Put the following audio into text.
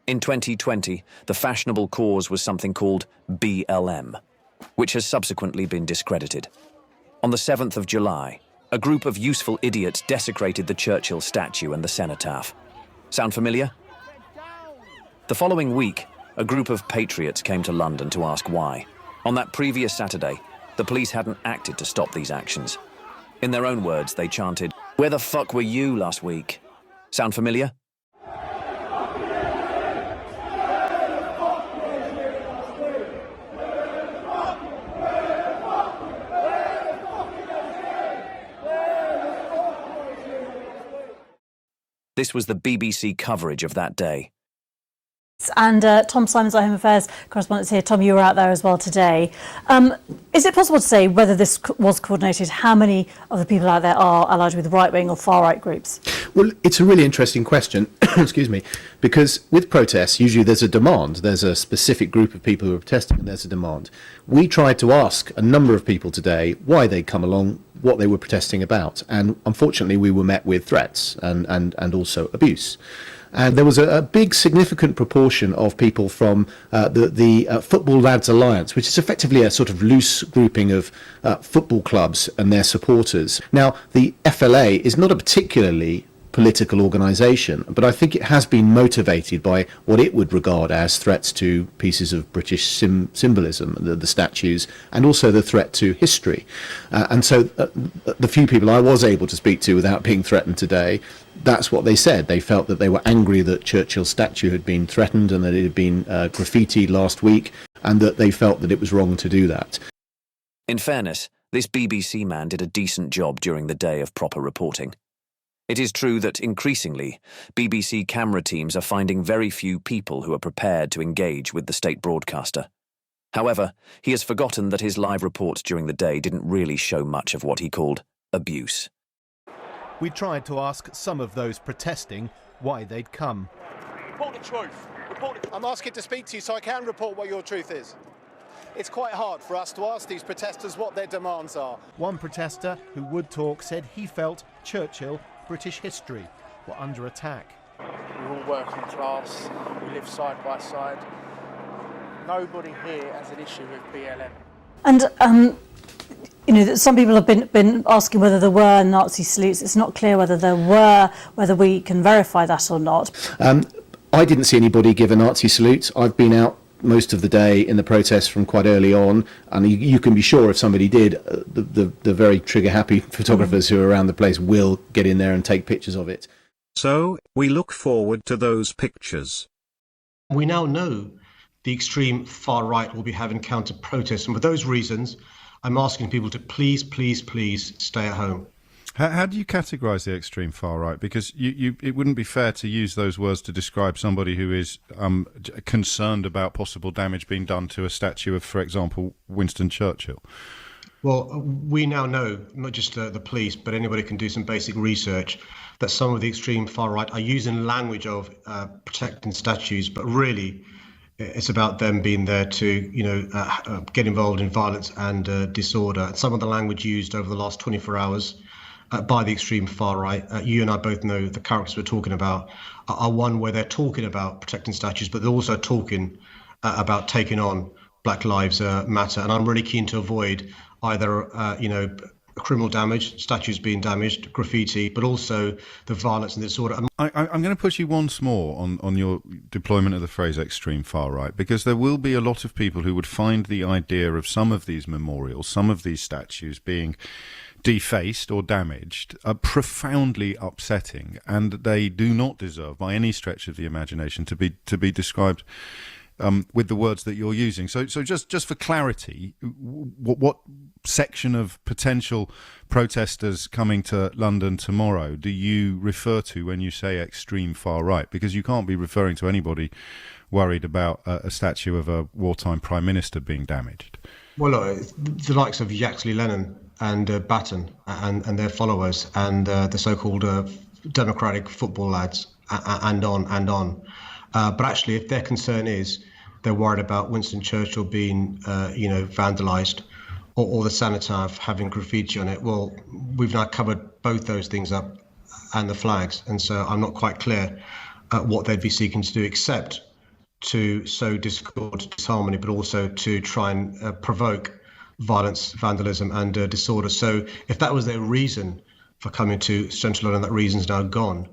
In 2020, the fashionable cause was something called BLM, which has subsequently been discredited. On the 7th of July, a group of useful idiots desecrated the Churchill statue and the cenotaph. Sound familiar? The following week, a group of patriots came to London to ask why. On that previous Saturday, the police hadn't acted to stop these actions. In their own words, they chanted, "Where the fuck were you last week?" Sound familiar? This was the BBC coverage of that day. And Tom Symonds, our Home Affairs correspondent, is here. Tom, you were out there as well today. Is it possible to say whether this was coordinated? How many of the people out there are allied with right-wing or far-right groups? Well, it's a really interesting question, excuse me, because with protests, usually there's a demand. There's a specific group of people who are protesting and there's a demand. We tried to ask a number of people today why they'd come along, what they were protesting about. And unfortunately, we were met with threats and also abuse. And there was a big, significant proportion of people from the Football Lads Alliance, which is effectively a sort of loose grouping of football clubs and their supporters. Now, the FLA is not a particularly political organisation, but I think it has been motivated by what it would regard as threats to pieces of British symbolism, the statues, and also the threat to history. And so the few people I was able to speak to without being threatened today, that's what they said. They felt that they were angry that Churchill's statue had been threatened and that it had been graffitied last week, and that they felt that it was wrong to do that. In fairness, this BBC man did a decent job during the day of proper reporting. It is true that increasingly, BBC camera teams are finding very few people who are prepared to engage with the state broadcaster. However, he has forgotten that his live report during the day didn't really show much of what he called abuse. We tried to ask some of those protesting why they'd come. Report the truth. I'm asking to speak to you so I can report what your truth is. It's quite hard for us to ask these protesters what their demands are. One protester who would talk said he felt Churchill, British history, were under attack. We're all working class, we live side by side. Nobody here has an issue with BLM. And you know, some people have been asking whether there were Nazi salutes. It's not clear whether there were, whether we can verify that or not. I didn't see anybody give a Nazi salute. I've been out most of the day in the protests from quite early on, and you can be sure if somebody did, the very trigger-happy photographers who are around the place will get in there and take pictures of it. So, we look forward to those pictures. We now know the extreme far right will be having counter protests, and for those reasons, I'm asking people to please, please, please stay at home. How do you categorise the extreme far right? Because it wouldn't be fair to use those words to describe somebody who is concerned about possible damage being done to a statue of, for example, Winston Churchill. Well, we now know, not just the police, but anybody can do some basic research, that some of the extreme far right are using language of protecting statues, but really it's about them being there to, get involved in violence and disorder. And some of the language used over the last 24 hours by the extreme far right, you and I both know the characters we're talking about are one where they're talking about protecting statues, but they're also talking about taking on Black Lives Matter. And I'm really keen to avoid either, criminal damage, statues being damaged, graffiti, but also the violence and disorder. I'm going to push you once more on your deployment of the phrase extreme far right, because there will be a lot of people who would find the idea of some of these memorials, some of these statues being defaced or damaged are profoundly upsetting, and they do not deserve by any stretch of the imagination to be described with the words that you're using. So just for clarity, what section of potential protesters coming to London tomorrow do you refer to when you say extreme far right? Because you can't be referring to anybody worried about a statue of a wartime prime minister being damaged. Well, look, the likes of Yaxley Lennon and Batten and their followers and the so-called democratic football lads and on. But actually, if their concern is they're worried about Winston Churchill being, vandalised or the cenotaph having graffiti on it, well, we've now covered both those things up and the flags. And so I'm not quite clear what they'd be seeking to do, except to sow discord, disharmony, but also to try and provoke violence, vandalism, and disorder. So if that was their reason for coming to Central London, that reason's now gone.